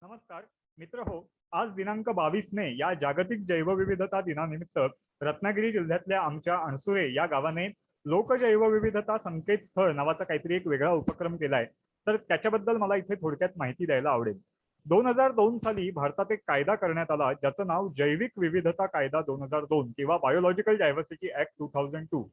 नमस्कार मित्र हो. आज दिनांक 22 मे या जागतिक जैवविविधता दिनानिमित्त रत्नागिरी जिल्ह्यातल्या आमच्या अणसुरे या गावाने लोक जैवविविधता संकेतस्थळ नावाचा काहीतरी एक वेगळा उपक्रम केलाय. तर त्याच्याबद्दल मला इथे थोडक्यात माहिती द्यायला आवडेल. 2002 साली भारतात एक कायदा करण्यात आला ज्याचं नाव जैविक विविधता कायदा 2002 किंवा बायोलॉजिकल डायव्हर्सिटी ऍक्ट 2002.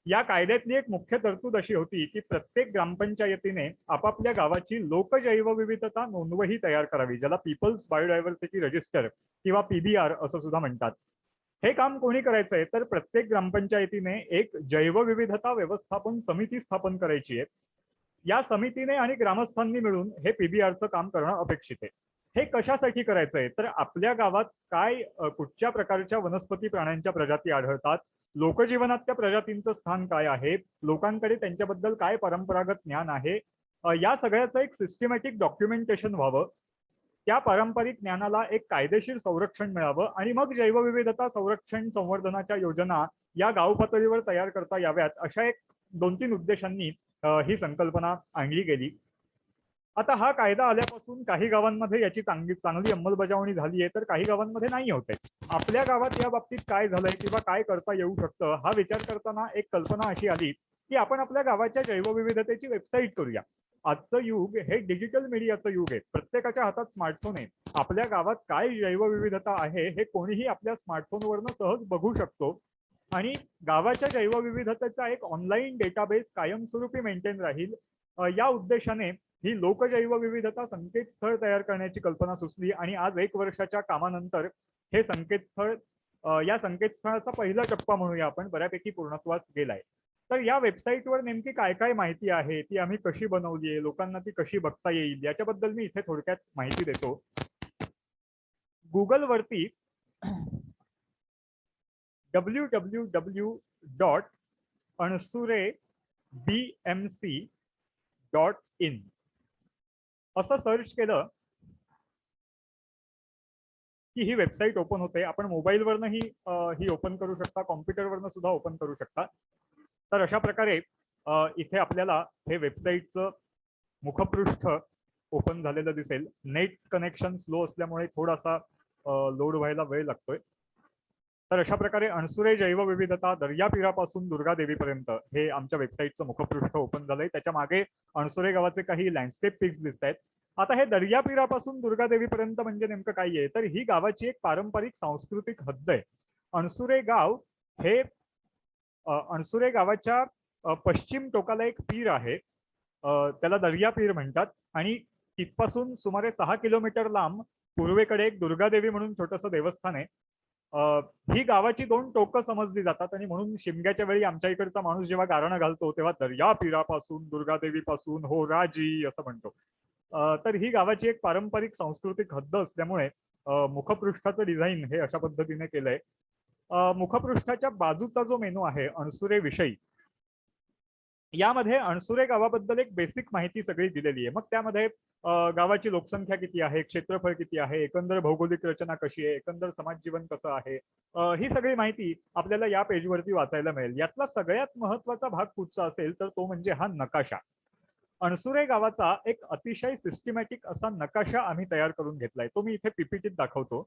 या कायद्यातली एक मुख्य तरतूद अशी होती की प्रत्येक ग्रामपंचायतीने आपापल्या गावाची लोकजैवविविधता नोंदवही तयार करावी, ज्याला पीपल्स बायोडायव्हर्सिटी रजिस्टर किंवा पीबीआर असं सुद्धा म्हणतात. हे काम कोणी करायचंय तर प्रत्येक ग्रामपंचायतीने एक जैवविविधता व्यवस्थापन समिती स्थापन करायची आहे. या समितीने आणि ग्रामस्थांनी मिळून हे पीबीआरचं काम करणं अपेक्षित आहे. हे कशासाठी करायचंय तर आपल्या गावात काय कुठच्या प्रकारच्या वनस्पती प्राण्यांच्या प्रजाती आढळतात, लोकजीवनात त्या प्रजातींचं स्थान काय आहे, लोकांकडे त्यांच्याबद्दल काय परंपरागत ज्ञान आहे, या सगळ्याचं एक सिस्टमॅटिक डॉक्युमेंटेशन व्हावं. त्या पारंपरिक ज्ञानाला एक कायदेशीर संरक्षण मिळावं आणि मग जैवविविधता संरक्षण संवर्धनाच्या योजना या गाव पातळीवर तयार करता याव्यात, अशा एक 2-3 उद्देशांनी ही संकल्पना आणली गेली. आता हा कायदा आल्यापासून काही गावांमध्ये याची चांगली अंमलबजावणी झाली आहे, तर काही गावांमध्ये नाही होत आहे. आपल्या गावात या बाबतीत काय झालंय किंवा काय करता येऊ शकतं हा विचार करताना एक कल्पना अशी आली की आपण आपल्या गावाच्या जैवविविधतेची वेबसाईट करूया. आजचं युग हे डिजिटल मीडियाचं युग आहे. प्रत्येकाच्या हातात स्मार्टफोन आहे. आपल्या गावात काय जैवविविधता आहे हे कोणीही आपल्या स्मार्टफोनवरनं सहज बघू शकतो आणि गावाच्या जैवविविधतेचा एक ऑनलाईन डेटाबेस कायमस्वरूपी मेंटेन राहील. या उद्देशाने ही लोकजैवविविधता संकेतस्थळ तयार करण्याची कल्पना सुचली आणि आज 1 वर्षाच्या कामानंतर हे संकेतस्थळ, या संकेतस्थळाचा पहिला टप्पा म्हणूया आपण, बऱ्यापैकी पूर्णत्वास गेलाय. तर या वेबसाईटवर नेमकी काय काय माहिती आहे, ती आम्ही कशी बनवली आहे, लोकांना ती कशी बघता येईल, याच्याबद्दल मी इथे थोडक्यात माहिती देतो. गुगलवरती www.ansurebmc.in असं सर्च केलं की ही वेबसाईट ओपन होते. आपण मोबाईलवरनंही ही ओपन करू शकता, कॉम्प्युटरवरनं सुद्धा ओपन करू शकता. तर अशा प्रकारे इथे आपल्याला हे वेबसाईटचं मुखपृष्ठ ओपन झालेलं दिसेल. नेट कनेक्शन स्लो असल्यामुळे थोडासा लोड व्हायला वेळ लागतोय. तर अशा प्रकारे अणसुरे जैवविविधता दर्यापीरापासून दुर्गादेवीपर्यंत हे आमच्या वेबसाईटचं मुखपृष्ठ ओपन झालंय. त्याच्या मागे अणसुरे गावाचे काही लँडस्केप पिक्स दिसत आहेत. आता हे दर्यापीरापासून दुर्गादेवीपर्यंत म्हणजे नेमकं काय आहे तर ही गावाची एक पारंपरिक सांस्कृतिक हद्द आहे. अणसुरे गाव हे अणसुरे गावाच्या पश्चिम टोकाला एक पीर आहे, त्याला दर्या पीर म्हणतात आणि तिथपासून सुमारे 6 किलोमीटर लांब पूर्वेकडे एक दुर्गादेवी म्हणून छोटंसं देवस्थान आहे. ही गावाची 2 टोकं समजली जातात आणि म्हणून शिमग्याच्या वेळी आमच्या इकडचा माणूस जेव्हा गारणं घालतो तेव्हा दर्या पीरापासून दुर्गादेवीपासून हो राजी असं म्हणतो. तर ही गावाची एक पारंपरिक सांस्कृतिक हद्द असल्यामुळे मुखपृष्ठाचं डिझाईन हे अशा पद्धतीने केलंय. मुखपृष्ठाच्या बाजूचा जो मेनू आहे अणसुरे विषयी, यामध्ये अणसुरे गावाबद्दल एक बेसिक माहिती सगळी दिलेली आहे. मग त्यामध्ये गावाची लोकसंख्या किती आहे, क्षेत्रफळ किती आहे, एकंदर भौगोलिक रचना कशी आहे, एकंदर समाज जीवन कसं आहे, ही सगळी माहिती आपल्याला या पेजवरती वाचायला मिळेल. यातला सगळ्यात महत्वाचा भाग कुठचा असेल तर तो म्हणजे हा नकाशा. अणसुरे गावाचा एक अतिशय सिस्टमॅटिक असा नकाशा आम्ही तयार करून घेतलाय. तो मी इथे पीपीटीत दाखवतो.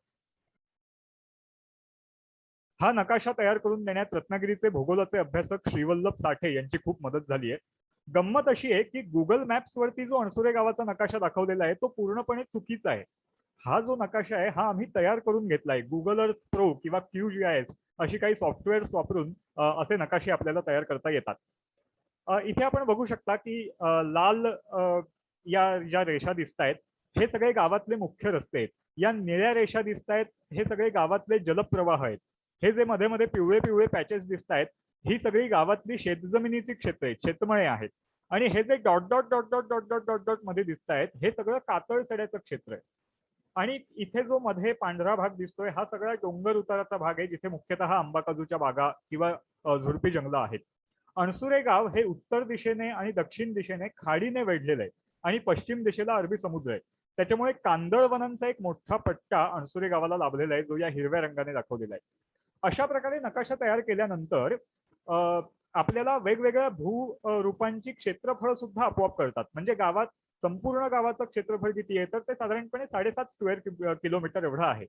हा नकाशा तयार करून देण्यात रत्नागिरीचे भूगोलाचे अभ्यासक श्रीवल्लभ साठे यांची खूप मदत झाली आहे. गंमत अशी आहे की गुगल मॅप्स वरती जो अणसुरे गावाचा नकाशा दाखवलेला आहे तो पूर्णपणे चुकीचा आहे. हा जो नकाशा आहे हा आम्ही तयार करून घेतलाय. गुगल अर्थ प्रो किंवा QGIS अशी काही सॉफ्टवेअर्स वापरून असे नकाशे आपल्याला तयार करता येतात. इथे आपण बघू शकता की लाल या ज्या रेषा दिसत आहेत हे सगळे गावातले मुख्य रस्ते आहेत. या निळ्या रेषा दिसत आहेत हे सगळे गावातले जलप्रवाह आहेत. हे जे मध्ये मध्ये पिवळे पिवळे पॅचेस दिसत आहेत ही सगळी गावातली शेतजमिनीची क्षेत्र आहेत, शेतमळे आहेत. आणि हे J dot dot dot dot dot dot dot dot मध्ये दिसत आहेत हे सगळं कातळ सड्याचं क्षेत्र आहे. आणि इथे जो मध्ये पांढरा भाग दिसतोय हा सगळा डोंगर उताराचा भाग आहे जिथे मुख्यतः आंबा काजूच्या बागा किंवा झुडपी जंगलं आहेत. अणसुरे गाव हे उत्तर दिशेने आणि दक्षिण दिशेने खाडीने वेढलेलं आहे आणि पश्चिम दिशेला अरबी समुद्र आहे. त्याच्यामुळे कांदळवनांचा एक मोठा पट्टा अणसुरे गावाला लाभलेला आहे जो या हिरव्या रंगाने दाखवलेला आहे. अशा प्रकारे नकाशा तयार केल्यानंतर आपल्याला वेगवेगळ्या भूरूपांची क्षेत्रफळ सुद्धा आपोआप कळतात. म्हणजे गावात संपूर्ण गावाचं क्षेत्रफळ किती आहे तर ते साधारणपणे 7.5 स्क्वेअर किलोमीटर एवढं आहे.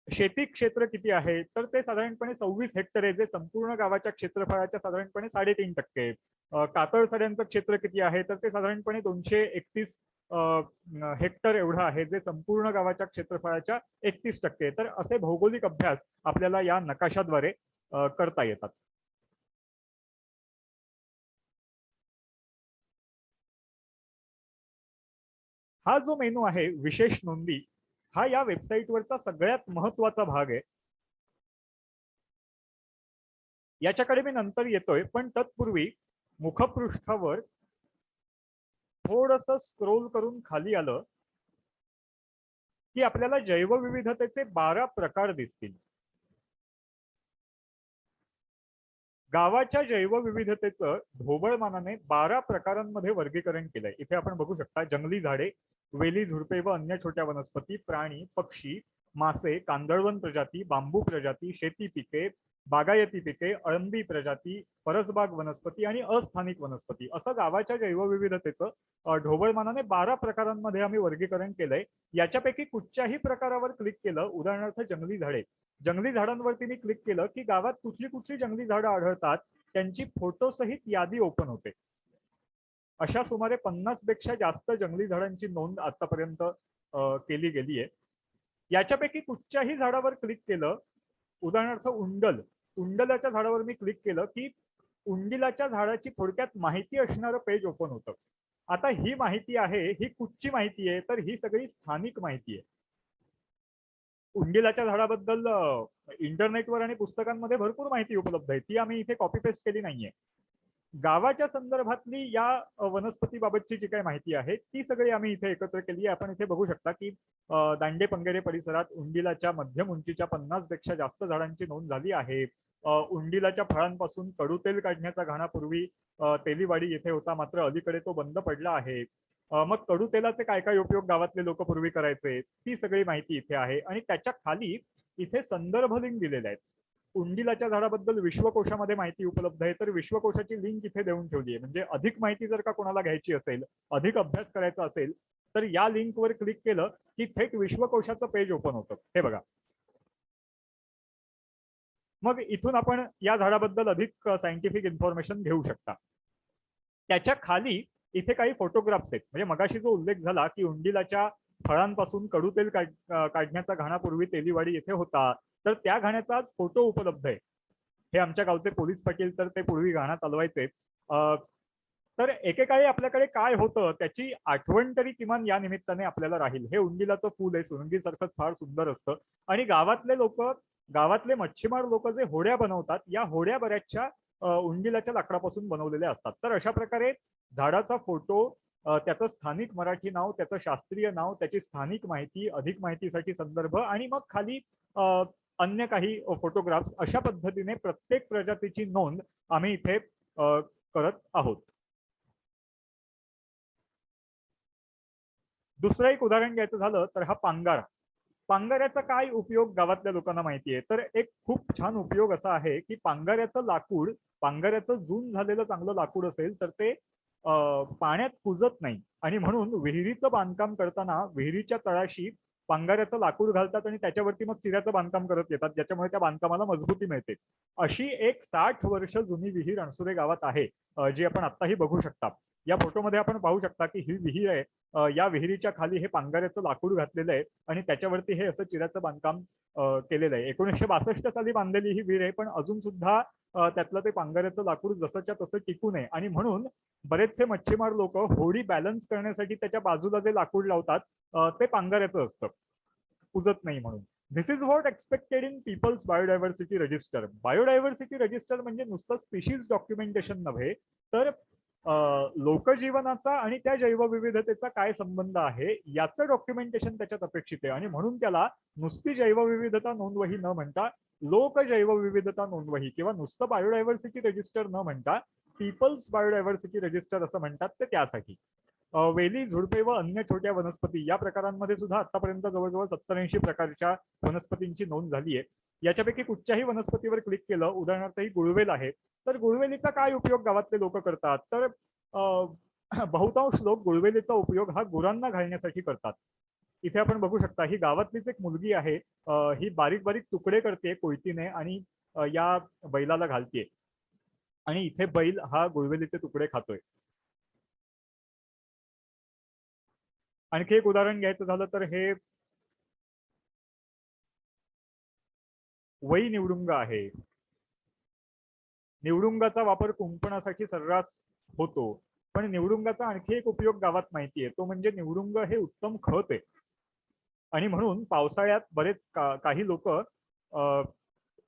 शेती क्षेत्र किती आहे तर ते साधारणपणे 26 हेक्टर आहे, जे संपूर्ण गावाच्या क्षेत्रफळाच्या साधारणपणे 3.5% कातळ सड्यांचं क्षेत्र किती आहे तर ते साधारणपणे 231 हेक्टर एवढं आहे, जे संपूर्ण गावाच्या क्षेत्रफळाच्या 31%. तर असे भौगोलिक अभ्यास आपल्याला या नकाशाद्वारे करता येतात. हा जो मेनू आहे विशेष नोंदी, हा या वेबसाईटवरचा सगळ्यात महत्वाचा भाग आहे. याच्याकडे मी नंतर येतोय, पण तत्पूर्वी मुखपृष्ठावर थोडस स्क्रोल करून खाली आलं की आपल्याला जैवविविधतेचे 12 प्रकार दिसतील. गावाच्या जैवविविधतेचं ढोबळमानाने 12 प्रकारांमध्ये वर्गीकरण केलंय. इथे आपण बघू शकता जंगली झाडे, वेली, झुडपे व अन्य छोट्या वनस्पती, प्राणी, पक्षी, मासे, कांदळवन प्रजाती, बांबू प्रजाती, शेती पिके, बागायती पिके, अळंबी प्रजाती, परसबाग वनस्पती आणि अस्थानिक वनस्पती, असं गावाच्या जैवविविधतेचं ढोबळमानाने 12 प्रकारांमध्ये आम्ही वर्गीकरण केलंय. याच्यापैकी कुठच्याही प्रकारावर क्लिक केलं, उदाहरणार्थ जंगली झाडे, जंगली झाडांवरती मी क्लिक केलं की गावात कुठली कुठली जंगली झाडं आढळतात त्यांची फोटोसहित यादी ओपन होते. अशा सुमारे 50 पेक्षा जास्त जंगली झाडांची नोंद आतापर्यंत केली गेली आहे. याच्यापैकी कुठच्याही झाडावर क्लिक केलं, उदाहरणार्थ उंडल, उंडलाच्या झाडावर मी क्लिक केलं की उंडिलाच्या झाडाची थोडक्यात माहिती असणारं पेज ओपन होतं. आता ही माहिती आहे, ही कुठची माहिती आहे तर ही सगळी स्थानिक माहिती आहे. उंडिलाच्या झाडाबद्दल इंटरनेटवर आणि पुस्तकांमध्ये भरपूर माहिती उपलब्ध आहे, ती आम्ही इथे कॉपी पेस्ट केली नाहीये. गावाच्या संदर्भातली या वनस्पतीबाबतची जी काही माहिती आहे ती सगळी आम्ही इथे एकत्र केली आहे. आपण इथे बघू शकता की दांडे पंगेरे परिसरात उंडिलाच्या मध्यम उंचीच्या 50 पेक्षा जास्त झाडांची नोंद झाली आहे. उंडिलाच्या फळांपासून कडूतेल काढण्याचा घाणापूर्वी तेलीवाडी येथे होता, मात्र अलीकडे तो बंद पडला आहे. मग कडूतेलाचे काय काय उपयोग गावातले लोक पूर्वी करायचे ती सगळी माहिती इथे आहे. आणि त्याच्या खाली इथे संदर्भ लिंक दिलेले आहेत. उंडिलाच्या झाडाबद्दल विश्वकोशामध्ये माहिती उपलब्ध आहे, तर विश्वकोशाची लिंक इथे देऊन ठेवली आहे. म्हणजे अधिक माहिती जर का कोणाला घ्यायची असेल, अधिक अभ्यास करायचा असेल तर या लिंकवर क्लिक केलं की थेट विश्वकोशाचं पेज ओपन होतं. हे बघा. मग इथून आपण या झाडाबद्दल अधिक सायंटिफिक इन्फॉर्मेशन घेऊ शकता. त्याच्या खाली इथे काही फोटोग्राफ्स आहेत. म्हणजे मगाशी जो उल्लेख झाला की उंडिलाच्या फळांपासून कडूतेल काढण्याचा घाणापूर्वी तेलीवाडी येथे होता, तर त्या घाण्याचा आज फोटो उपलब्ध आहे. हे आमच्या गावचे पोलीस पाटील तर ते पूर्वी घाणा चालवायचे. तर एकेकाळी आपल्याकडे काय होतं त्याची आठवण तरी किमान या निमित्ताने आपल्याला राहील. हे उंडिलाचं फूल आहे, सुरंगीसारखंच फार सुंदर असतं. आणि गावातले लोक, गावातले मच्छीमार लोक जे होड्या बनवतात, या होड्या बऱ्याचशा उंडिलाच्या लाकडापासून बनवलेल्या असतात. तर अशा प्रकारे झाडाचा फोटो, त्याचं स्थानिक मराठी नाव, त्याचं शास्त्रीय नाव, त्याची स्थानिक माहिती, अधिक माहितीसाठी संदर्भ आणि मग खाली अन्य काही फोटोग्राफ्स, अशा पद्धतीने प्रत्येक प्रजातीची नोंद आम्ही इथे करत आहोत. दुसरं एक उदाहरण घ्यायचं झालं तर हा पांगारा. पांगाऱ्याचा काय उपयोग गावातल्या लोकांना माहिती आहे, तर एक खूप छान उपयोग असा आहे की पांगाऱ्याचं लाकूड, पांगाऱ्याचं जून झालेलं चांगलं लाकूड असेल तर ते पाण्यात कुजत नाही, आणि म्हणून विहिरीचं बांधकाम करताना विहिरीच्या तळाशी पांगाऱ्याचं लाकूड घालतात आणि त्याच्यावरती मग चिऱ्याचं बांधकाम करत येतात, ज्याच्यामुळे त्या बांधकामाला मजबूती मिळते. अशी एक 60 वर्ष जुनी विहीर अणसुरे गावात आहे, जी आपण आत्ताही बघू शकता. या फोटोमध्ये आपण पाहू शकता की ही विहीर आहे. या विहिरीच्या खाली हे पांगाऱ्याचं लाकूड घातलेलं आहे आणि त्याच्यावरती हे असं चिऱ्याचं बांधकाम केलेलं आहे. 1962 साली बांधलेली ही विहीर आहे, पण अजून सुद्धा त्यातलं ते पांगाऱ्याचं लाकूड जसंच्या तसं टिकू नये, आणि म्हणून बरेचसे मच्छीमार लोक होडी बॅलन्स करण्यासाठी त्याच्या बाजूला जे लाकूड लावतात ते पांगाऱ्याचं असतं, कुजत नाही म्हणून. This is what expected in people's biodiversity register. Biodiversity register म्हणजे नुसतं स्पीशीज डॉक्युमेंटेशन नव्हे, तर लोकजीवनाचा आणि त्या जैवविविधतेचा काय संबंध आहे याचं डॉक्युमेंटेशन त्याच्यात अपेक्षित आहे. आणि म्हणून त्याला नुसती जैवविविधता नोंदवही न म्हणता लोक जैवविविधता नोंदवही किंवा नुसतं बायोडायव्हर्सिटी रजिस्टर न म्हणता पीपल्स बायोडायव्हर्सिटी रजिस्टर असं म्हणतात. ते त्यासाठी वेली, झुडपे व अन्य छोट्या वनस्पती या प्रकारांमध्ये सुद्धा आतापर्यंत जवळजवळ 70-80 प्रकारच्या वनस्पतींची नोंद झाली आहे. याच्यापैकी कुठच्याही वनस्पतीवर क्लिक केलं, उदाहरणार्थ ही गुळवेल आहे, तर गुळवेलीचा काय उपयोग गावातले लोक करतात, तर बहुतांश लोक गुळवेलीचा उपयोग हा गुरांना घालण्यासाठी करतात. इथे आपण बघू शकता ही गावातलीच एक मुलगी आहे. ही बारीक बारीक तुकडे करते कोयतीने आणि या बैलाला घालते आणि इथे बैल हा गुळवेलीचे तुकडे खातोय. आणखी एक उदाहरण घ्यायचं झालं तर हे वई निवडुंग आहे. निवडुंगाचा वापर कुंपणासाठी सर्रास होतो, पण निवडुंगाचा आणखी एक उपयोग गावात माहिती आहे, तो म्हणजे निवडुंग हे उत्तम खत आहे. आणि म्हणून पावसाळ्यात बरेच काही लोक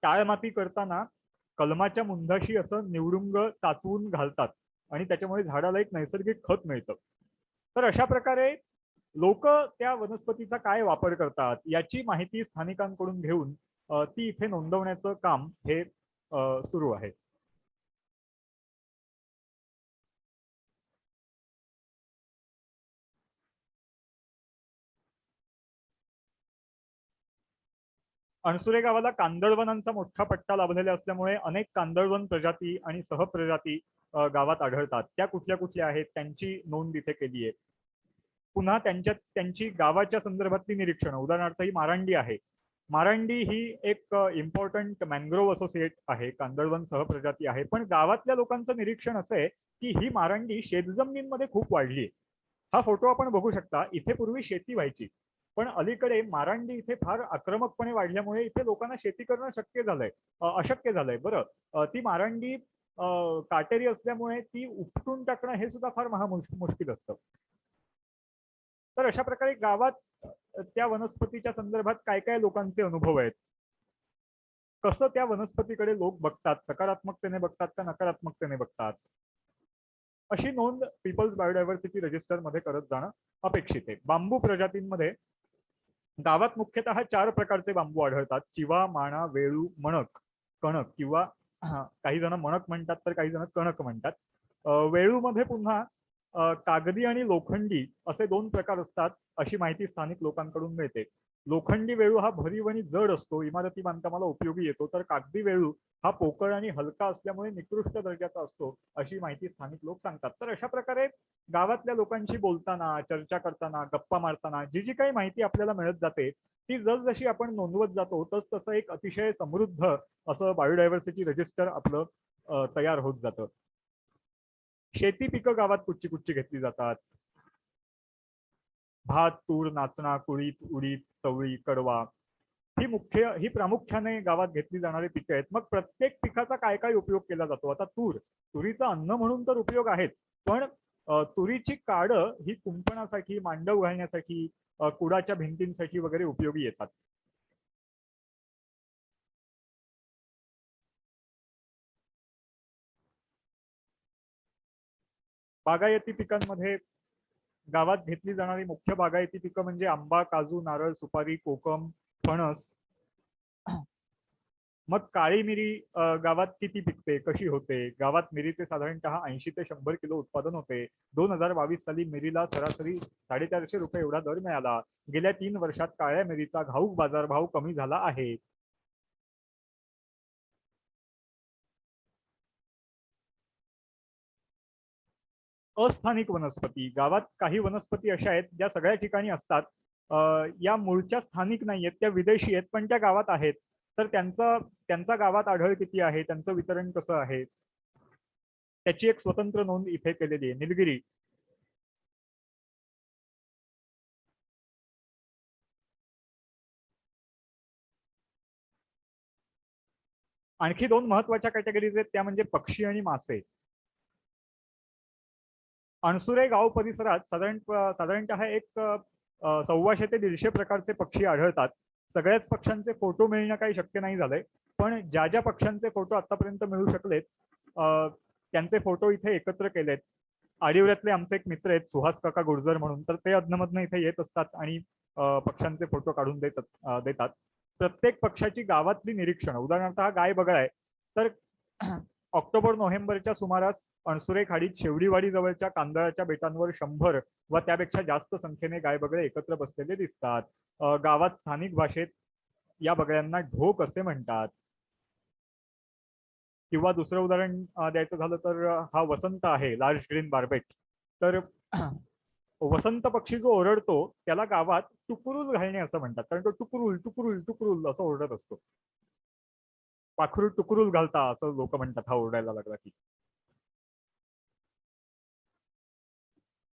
टाळमाती करताना कलमाच्या मुंधाशी असं निवडुंग चाचवून घालतात आणि त्याच्यामुळे झाडाला एक नैसर्गिक खत मिळतं. तर अशा प्रकारे लोक त्या वनस्पतीचा काय वापर करतात याची माहिती स्थानिकांकडून घेऊन ती इथे नोंदवण्याचं काम हे सुरू आहे. अणसुरे गावाला कांदळवनांचा मोठा पट्टा लाभलेला असल्यामुळे अनेक कांदळवन प्रजाती आणि सहप्रजाती गावात आढळतात. त्या कुठल्या कुठल्या आहेत त्यांची नोंद इथे केली आहे. पुन्हा त्यांची गावाच्या संदर्भातली निरीक्षण, उदाहरणार्थ ही मारांडी आहे. मारांडी ही एक इम्पॉर्टंट मॅंग्रोव्ह असोसिएट आहे, कांदळवन सहप्रजाती आहे. पण गावातल्या लोकांचं निरीक्षण असं आहे की ही मारांडी शेतजमिनींमध्ये खूप वाढली. हा फोटो आपण बघू शकता. इथे पूर्वी शेती व्हायची, पण अलीकडे मारांडी इथे फार आक्रमकपणे वाढल्यामुळे इथे लोकांना शेती करणं शक्य झालंय, अशक्य झालंय. बरं, ती मारांडी काटेरी असल्यामुळे ती उपटून टाकणं हे सुद्धा फार मुश्किल असतं. तर अशा प्रकारे गावात त्या वनस्पतीच्या संदर्भात काय काय लोकांचे अनुभव आहेत, कसं त्या वनस्पतीकडे लोक बघतात, सकारात्मकतेने बघतात का नकारात्मकतेने बघतात, अशी नोंद पीपल्स बायोडायव्हर्सिटी रजिस्टर मध्ये करत जाणं अपेक्षित आहे. बांबू प्रजातींमध्ये गावात मुख्यतः 4 प्रकारचे बांबू आढळतात: चिवा, माणा, वेळू, मणक, कणक किंवा काही जण मणक म्हणतात तर काही जण कणक म्हणतात. वेळूमध्ये पुन्हा कागदी आणि लोखंडी असे 2 प्रकार असतात अशी माहिती स्थानिक लोकांकडून मिळते. लोखंडी वेळू हा भरीव आणि जड असतो, इमारती बांधकामाला उपयोगी येतो, तर कागदी वेळू हा पोकळ आणि हलका असल्यामुळे निकृष्ट दर्जाचा असतो अशी माहिती स्थानिक लोक सांगतात. तर अशा प्रकारे गावातल्या लोकांशी बोलताना, चर्चा करताना, गप्पा मारताना जी जी काही माहिती आपल्याला मिळत जाते ती जसजशी आपण नोंदवत जातो तस तसं एक अतिशय समृद्ध असं बायोडायव्हर्सिटी रजिस्टर आपलं तयार होत जातं. शेती पिकं गावात कुठची कुठची घेतली जातात: भात, तूर, नाचणा, कुळीत, उडीद, चवळी, कडवा ही प्रामुख्याने गावात घेतली जाणारी पिकं आहेत. मग प्रत्येक पिकाचा काय काय उपयोग केला जातो? आता तुरीचा अन्न म्हणून तर उपयोग आहेच, पण तुरीची काडं ही कुंपणासाठी, मांडव घालण्यासाठी, कुडाच्या भिंतींसाठी वगैरे उपयोगी येतात. बागायती पिकांमध्ये गावात घेतली जाणारी मुख्य बागायती पिकं म्हणजे आंबा, काजू, नारळ, सुपारी, कोकम, फणस. मग काळी मिरी गावात किती पिकते, कशी होते? गावात मिरीचे साधारणतः 80 ते 100 किलो उत्पादन होते. 2022 साली मिरीला सरासरी 450 रुपये एवढा दर मिळाला. गेल्या 3 वर्षात काळ्या मिरीचा घाऊक बाजारभाव कमी झाला आहे. अस्थानिक वनस्पती, गावात काही वनस्पती अशा आहेत ज्या सगळ्या ठिकाणी असतात, या मूळच्या स्थानिक नाही आहेत, त्या विदेशी आहेत, पण त्या गावात आहेत. तर त्यांचा गावात आढळ किती आहे, त्यांचं वितरण कसं आहे, त्याची एक स्वतंत्र नोंद इथे केलेली आहे. निलगिरी, आणखी 2 महत्वाच्या कॅटेगरीज आहेत, त्या म्हणजे पक्षी आणि मासे. अणसुरे गाव परिसरात साधारणतः एक 125 ते 150 प्रकारचे पक्षी आढळतात. सगळ्याच पक्ष्यांचे फोटो मिळणं काही शक्य नाही झालंय, पण ज्या ज्या पक्ष्यांचे फोटो आतापर्यंत मिळू शकलेत त्यांचे फोटो इथे एकत्र केलेत. आडिवऱ्यातले आमचे एक मित्र आहेत सुहास काका गुर्जर म्हणून, तर ते अधनमधन इथे येत असतात आणि पक्ष्यांचे फोटो काढून देतात. प्रत्येक पक्षाची गावातली निरीक्षण, उदाहरणार्थ हा गाय बगळा आहे, तर ऑक्टोबर नोव्हेंबरच्या सुमारास अणसुरे खाडीत शेवडीवाडी जवळच्या कांदळाच्या बेटांवर 100 व त्यापेक्षा जास्त संख्येने गाय बगळे एकत्र बसलेले दिसतात. गावात स्थानिक भाषेत या बगळ्यांना ढोक असे म्हणतात. किंवा दुसरं उदाहरण द्यायचं झालं तर हा वसंत आहे, लार्ज ग्रीन बार्बेट. तर वसंत पक्षी जो ओरडतो त्याला गावात टुकुरुल घालणे असं म्हणतात, कारण तो टुकुरुल टुकुरुल टुकुरुल असं ओरडत असतो. पाखरू टुकुरुल घालता असं लोक म्हणतात हा ओरडायला लागला की.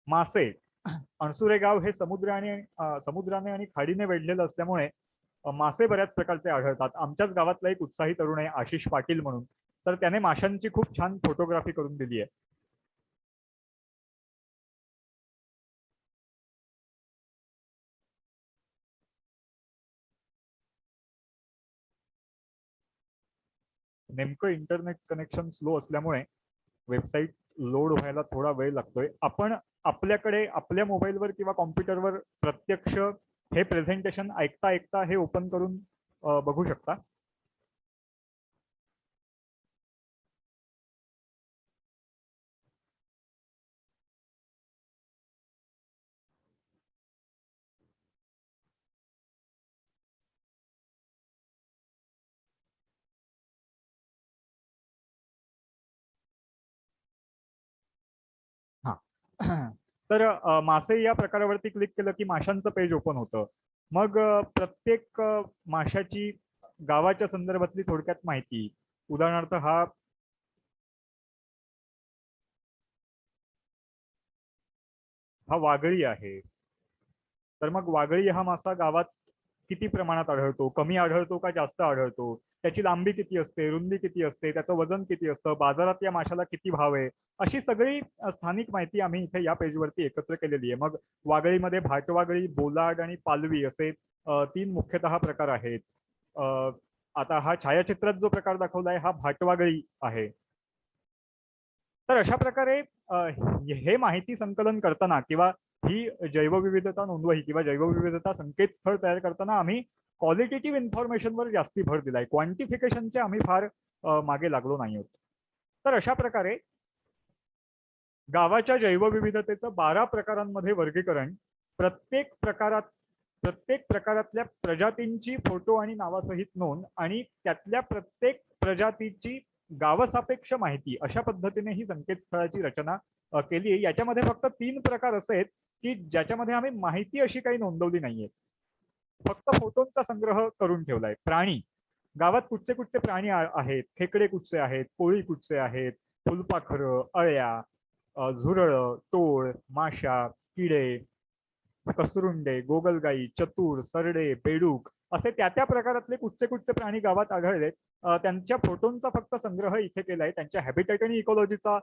मासे, अणसुरे गाव हे समुद्राने आणि खाडीने वेढलेलं असल्यामुळे मासे बऱ्याच प्रकारचे आढळतात. आमच्याच गावातला एक उत्साही तरुण आहे आशिष पाटील म्हणून, तर त्याने माशांची खूप छान फोटोग्राफी करून दिली आहे. नेमकं इंटरनेट कनेक्शन स्लो असल्यामुळे वेबसाईट लोड व्हायला थोडा वेळ लागतोय. आपण आपल्याकडे आपल्या मोबाईलवर किंवा कॉम्प्युटरवर प्रत्यक्ष हे प्रेझेंटेशन ऐकता ऐकता हे ओपन करून बघू शकता. हा. तर मासे या प्रकारावरती क्लिक केलं की माशांचं पेज ओपन होतं. मग प्रत्येक माशाची गावाच्या संदर्भातली थोडक्यात माहिती, उदाहरणार्थ हा वागळी आहे, तर मग वागळी हा मासा गावात किती प्रमाणात आढळतो, कमी आढळतो का जास्त आढळतो, त्याची लांबी किती असते, रुंदी किती असते, त्याचं वजन किती असतं, बाजारात या माशाला किती भाव आहे, अशी सगळी स्थानिक माहिती आम्ही इथे या पेजवरती एकत्र केलेली आहे. मग वागळीमध्ये भाटवागळी, बोलाड आणि पालवी असे तीन मुख्यतः प्रकार आहेत. आता हा छायाचित्रात जो प्रकार दाखवलाय हा भाटवागळी आहे. तर अशा प्रकारे हे माहिती संकलन करताना किंवा ही जैवविविधता नोंदवही किंवा जैवविविधता संकेतस्थळ तयार करताना आम्ही क्वालिटेटिव्ह इन्फॉर्मेशनवर जास्ती भर दिलाय. क्वांटिफिकेशनचे आम्ही फार मागे लागलो नाही आहोत. तर अशा प्रकारे गावाच्या जैवविविधतेचं 12 प्रकारांमध्ये वर्गीकरण, प्रत्येक प्रकारातल्या प्रजातींची फोटो आणि नावासहित नोंद आणि त्यातल्या प्रत्येक प्रजातीची गावसापेक्ष माहिती, अशा पद्धतीने ही संकेतस्थळाची रचना केली आहे. याच्यामध्ये फक्त 3 प्रकार असे आहेत की ज्याच्यामध्ये आम्ही माहिती अशी काही नोंदवली नाहीये, फक्त फोटोंचा संग्रह करून ठेवलाय. प्राणी, गावात कुठचे कुठचे प्राणी आहेत, खेकडे कुठचे आहेत, कोळी कुठचे आहेत, फुलपाखरं, अळ्या, झुरळ, टोळ, माशा, किडे, कसरुंडे, गोगलगाई, चतुर, सरडे, बेडूक असे त्या प्रकारातले कुठचे कुठचे प्राणी गावात आढळलेत त्यांच्या फोटोंचा फक्त संग्रह इथे केलाय. त्यांच्या हॅबिटेट आणि इकॉलॉजीचा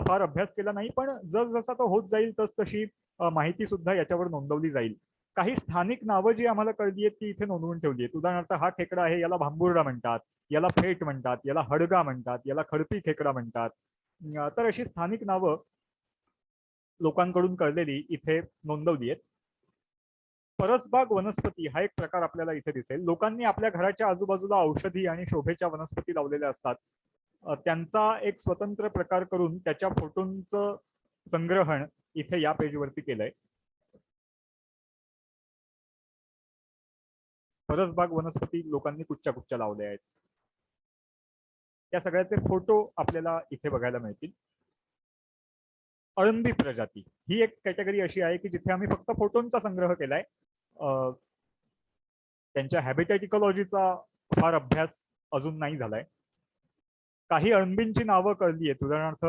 फार अभ्यास केला नाही, पण जसजसा तो होत जाईल तशी माहिती सुद्धा याच्यावर नोंदवली जाईल. काही स्थानिक नावं जी आम्हाला कळली आहेत ती इथे नोंदवून ठेवली आहेत. उदाहरणार्थ हा खेकडा आहे, याला भांबुर्डा म्हणतात, याला फेट म्हणतात, याला हडगा म्हणतात, याला खडपी खेकडा म्हणतात. तर अशी स्थानिक नावं लोकांकडून कळलेली इथे नोंदवली आहेत. परसबाग वनस्पती हा एक प्रकार आपल्याला इथे दिसेल. लोकांनी आपल्या घराच्या आजूबाजूला औषधी आणि शोभेच्या वनस्पती लावलेल्या असतात. त्यांचा एक स्वतंत्र प्रकार करून त्याच्या फोटोंचं संग्रहण इथे या पेजवरती केलंय. परसबाग वनस्पती लोकांनी कुठच्या कुठच्या लावल्या आहेत त्या सगळ्याचे फोटो आपल्याला इथे बघायला मिळतील. अळंबी प्रजाती ही एक कॅटेगरी अशी आहे की जिथे आम्ही फक्त फोटोंचा संग्रह केलाय. त्यांच्या हॅबिटेट इकॉलॉजीचा फार अभ्यास अजून नाही झालाय. काही अळंबींची नावं कळली आहेत. उदाहरणार्थ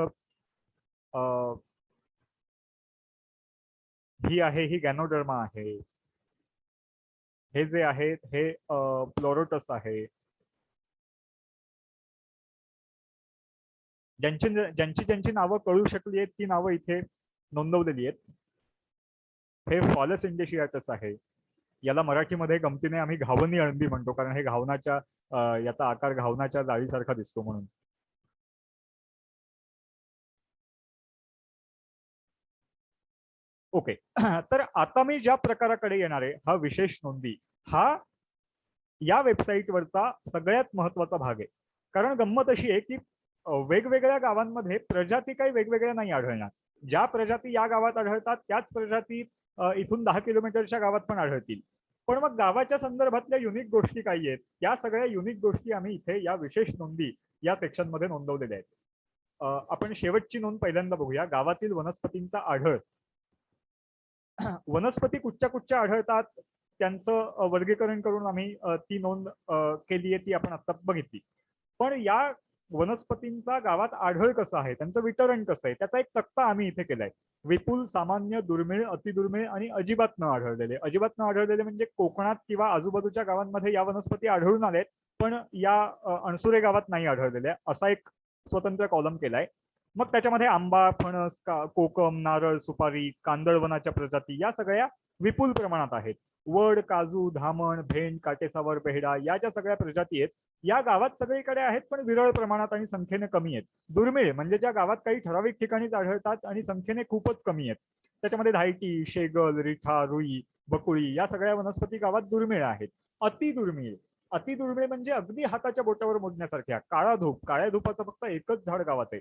ही आहे, ही गॅनोडर्मा आहे, हे जे आहेत हे प्लोरोटस आहे. ज्यांची ज्यांची नावं कळू शकली आहेत ती नावं इथे नोंदवलेली आहेत. हे फॉलस इंडेशियाटस आहे. याला मराठीमध्ये गमतीने आम्ही घावणी अळंबी म्हणतो, कारण हे घावनाच्या याचा आकार घावनाच्या जाळीसारखा दिसतो म्हणून. ओके. तर आता मी ज्या प्रकाराकडे येणार आहे हा विशेष नोंदी, हा या वेबसाईटवरचा सगळ्यात महत्वाचा भाग आहे. कारण गंमत अशी आहे की वेगवेगळ्या गावांमध्ये प्रजाती काही वेगवेगळ्या नाही आढळणार. ज्या प्रजाती या गावात आढळतात त्याच प्रजाती इथून 10 किलोमीटरच्या गावात पण आढळतील. पण मग गावाच्या संदर्भातल्या युनिक गोष्टी काही आहेत, या सगळ्या युनिक गोष्टी आम्ही इथे या विशेष नोंदी या सेक्शन मध्ये नोंदवलेल्या आहेत. आपण शेवटची नोंद पहिल्यांदा बघूया. गावातील वनस्पतींचा आढळ. वनस्पती कुठच्या कुठच्या आढळतात त्यांचं वर्गीकरण करून आम्ही ती नोंद केली आहे, ती आपण आता बघितली. पण या वनस्पतींचा गावात आढळ कसं आहे, त्यांचं वितरण कसं आहे, त्याचा एक तक्ता आम्ही इथे केलाय. विपुल, सामान्य, दुर्मिळ, अतिदुर्मिळ आणि अजिबात न आढळलेले. अजिबात न आढळलेले म्हणजे कोकणात किंवा आजूबाजूच्या गावांमध्ये या वनस्पती आढळून आलेत, पण या अणसुरे गावात नाही आढळलेल्या, असा एक स्वतंत्र कॉलम केलाय. मग त्याच्यामध्ये आंबा, फणस, कोकम, नारळ, सुपारी, कांदळवनाच्या प्रजाती या सगळ्या विपुल प्रमाणात आहेत. वड, काजू, धामण, भेंड, काटेसावर, बेहडा या ज्या सगळ्या प्रजाती आहेत या गावात सगळीकडे आहेत, पण विरळ प्रमाणात आणि संख्येने कमी आहेत. दुर्मिळ म्हणजे ज्या गावात काही ठराविक ठिकाणीच आढळतात आणि संख्येने खूपच कमी आहेत. त्याच्यामध्ये धायटी, शेगल, रिठा, रुई, बकुळी या सगळ्या वनस्पती गावात दुर्मिळ आहेत. अतिदुर्मिळ. अतिदुर्मिळ म्हणजे अगदी हाताच्या बोटावर मोजण्यासारख्या. काळा धूप. काळ्या धुपाचं फक्त एकच झाड गावात आहे.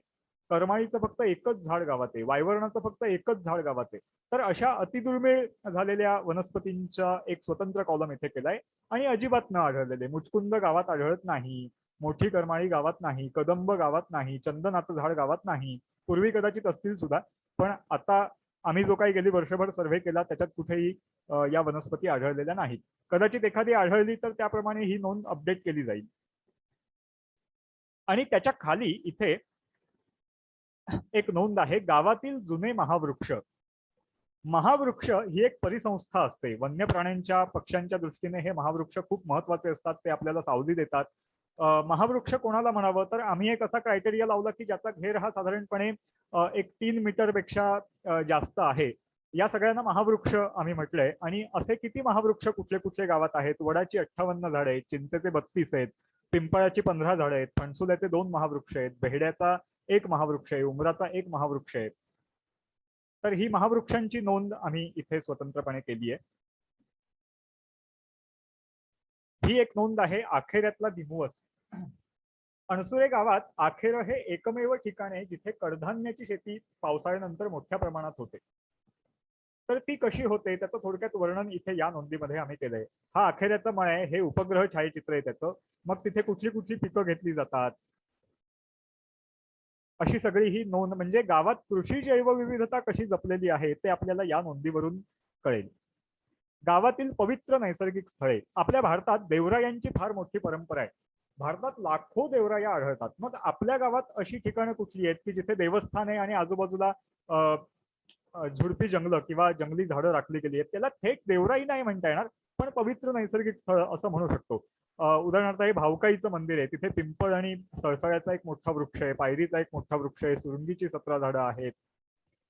करमाळीचं फक्त एकच झाड गावात आहे. वायवरणाचं फक्त एकच झाड गावात आहे. तर अशा अतिदुर्मिळ झालेल्या वनस्पतींचा एक स्वतंत्र कॉलम इथे केलाय. आणि अजिबात न आढळलेले. मुचकुंद गावात आढळत नाही. मोठी करमाळी गावात नाही. कदंब गावात नाही. चंदनाचं झाड गावात नाही. पूर्वी कदाचित असतील सुद्धा, पण आता आम्ही जो काही गेली वर्षभर सर्व्हे केला त्याच्यात कुठेही या वनस्पती आढळलेल्या नाहीत. कदाचित एखादी आढळली तर त्याप्रमाणे ही नोंद अपडेट केली जाईल. आणि त्याच्या खाली इथे एक नोंद आहे, गावातील जुने महावृक्ष. महावृक्ष ही एक परिसंस्था असते. वन्य प्राण्यांच्या, पक्ष्यांच्या दृष्टीने हे महावृक्ष खूप महत्वाचे असतात. ते आपल्याला सावली देतात. महावृक्ष कोणाला म्हणावं, तर आम्ही एक असा क्रायटेरिया लावला की ज्याचा घेर हा साधारणपणे एक 3 मीटरपेक्षा जास्त आहे. या सगळ्यांना महावृक्ष आम्ही म्हटलंय. आणि असे किती महावृक्ष कुठले कुठले गावात आहेत. वडाची 58 झाडं आहेत. चिंचेचे 32 आहेत. पिंपळाची 15 झाडं आहेत. फणसुल्याचे 2 महावृक्ष आहेत. बेहड्याचा 1 महावृक्ष आहे. उमराचा 1 महावृक्ष आहे. तर ही महावृक्षांची नोंद आम्ही इथे स्वतंत्रपणे केली आहे. ही एक नोंद आहे आखेऱ्यातला दिमुवस. अणसुरे गावात आखेर हे एकमेव ठिकाण आहे जिथे कडधान्याची शेती पावसाळ्यानंतर मोठ्या प्रमाणात होते. तर ती कशी होते त्याचं थोडक्यात वर्णन इथे या नोंदीमध्ये आम्ही केलंय. हा आखेऱ्याचा मळ आहे. हे उपग्रह छायाचित्र आहे त्याचं. मग तिथे कुठली कुठली पिकं घेतली जातात अशी सगळी ही नोंद, म्हणजे गावात कृषी जैवविविधता कशी जपलेली आहे ते आपल्याला या नोंदीवरून कळेल. गावातील पवित्र नैसर्गिक स्थळे. आपल्या भारतात देवरायांची फार मोठी परंपरा आहे. भारतात लाखो देवराया आढळतात. मग आपल्या गावात अशी ठिकाणं कुठली आहेत की जिथे देवस्थान आहे आणि आजूबाजूला झुडपी जंगल किंवा जंगली झाडं राखली गेली आहेत. त्याला थेट देवराई नाही म्हणता येणार, पण पवित्र नैसर्गिक स्थळ असं म्हणू शकतो. उदाहरणार्थ हे भावकाईचं मंदिर आहे. तिथे पिंपळ आणि सळसळ्याचा एक मोठा वृक्ष आहे. पायरीचा एक मोठा वृक्ष आहे. सुरुंगीची 17 झाडं आहेत.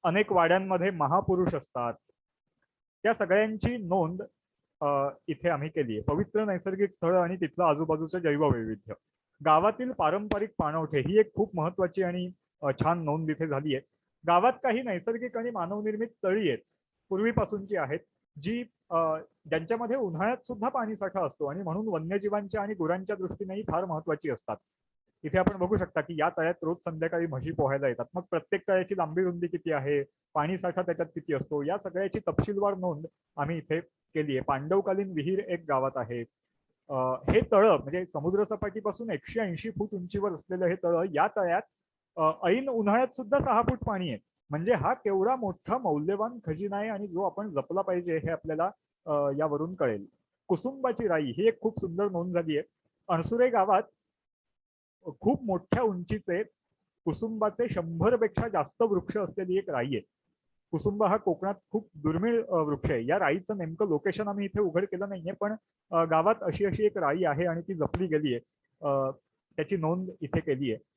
अनेक वाड्यांमध्ये महापुरुष असतात. त्या सगळ्यांची नोंद इथे आम्ही केली आहे. पवित्र नैसर्गिक स्थळ आणि तिथलं आजूबाजूचं जैववैविध्य. गावातील पारंपरिक पाणवठे ही एक खूप महत्वाची आणि छान नोंद इथे झाली आहे. गावात काही नैसर्गिक आणि मानवनिर्मित तळी आहेत, पूर्वीपासूनची आहेत, जी ज्यांच्यामध्ये उन्हाळ्यात सुद्धा पाणीसाठा असतो आणि म्हणून वन्यजीवांच्या आणि गुरांच्या दृष्टीनेही फार महत्वाची असतात. इथे आपण बघू शकता की या तळ्यात रोज संध्याकाळी म्हशी पोहायला येतात. मग प्रत्येक तळ्याची लांबी रुंदी किती आहे, पाणी साठा त्याच्यात किती असतो, या सगळ्याची तपशीलवार नोंद आम्ही इथे केली आहे. पांडवकालीन विहीर एक गावात आहे. हे तळ म्हणजे समुद्र सपाटीपासून 180 फूट उंचीवर असलेलं हे तळ, या तळ्यात ऐन उन्हाळ्यात सुद्धा 6 फूट पाणी आहे. म्हणजे हा केवढा मोठा मौल्यवान खजिना आहे आणि जो आपण जपला पाहिजे हे आपल्याला यावरून कळेल. कुसुंबाची राई ही एक खूप सुंदर नोंद झाली आहे. अणसुरे गावात खूप मोठ्या उंचीचे कुसुंबाचे 100 पेक्षा जास्त वृक्ष असलेली एक राई आहे. कुसुंब हा कोकणात खूप दुर्मिळ वृक्ष आहे. या राईचं नेमकं लोकेशन आम्ही इथे उघड केलं नाहीये, पण गावात अशी अशी एक राई आहे आणि ती जपली गेली आहे. त्याची नोंद इथे केली आहे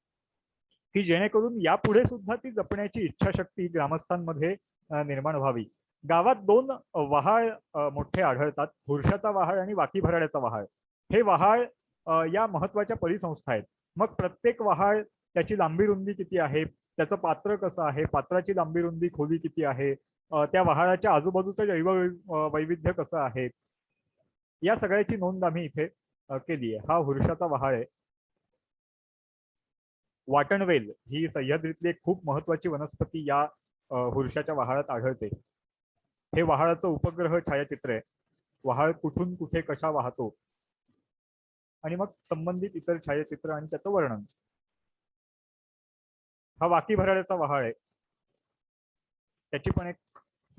की जेणेकरून यापुढे सुद्धा ती जपण्याची इच्छाशक्ती ग्रामस्थांमध्ये निर्माण व्हावी. गावात 2 वहाळ मोठे आढळतात. हुरशाचा वहाळ आणि वाकी भराड्याचा वहाळ. हे वहाळ या महत्वाच्या परिसंस्था आहेत. मग प्रत्येक वहाळ त्याची लांबी रुंदी किती आहे, त्याचं पात्र कसं आहे, पात्राची लांबी रुंदी खोली किती आहे, त्या वहाळाच्या आजूबाजूचं जैव वैविध्य कसं आहे, या सगळ्याची नोंद आम्ही इथे केली आहे. हा हुरशाचा वहाळ आहे. वाटणवेल ही सह्याद्रीतली एक खूप महत्वाची वनस्पती या हुरशाच्या वहाळात आढळते. हे वहाळाचं उपग्रह छायाचित्र आहे. वहाळ कुठून कुठे कशा वाहतो आणि मग संबंधित इतर छायाचित्र आणि त्याचं वर्णन. हा वाकी भराड्याचा वहाळ आहे, त्याची पण एक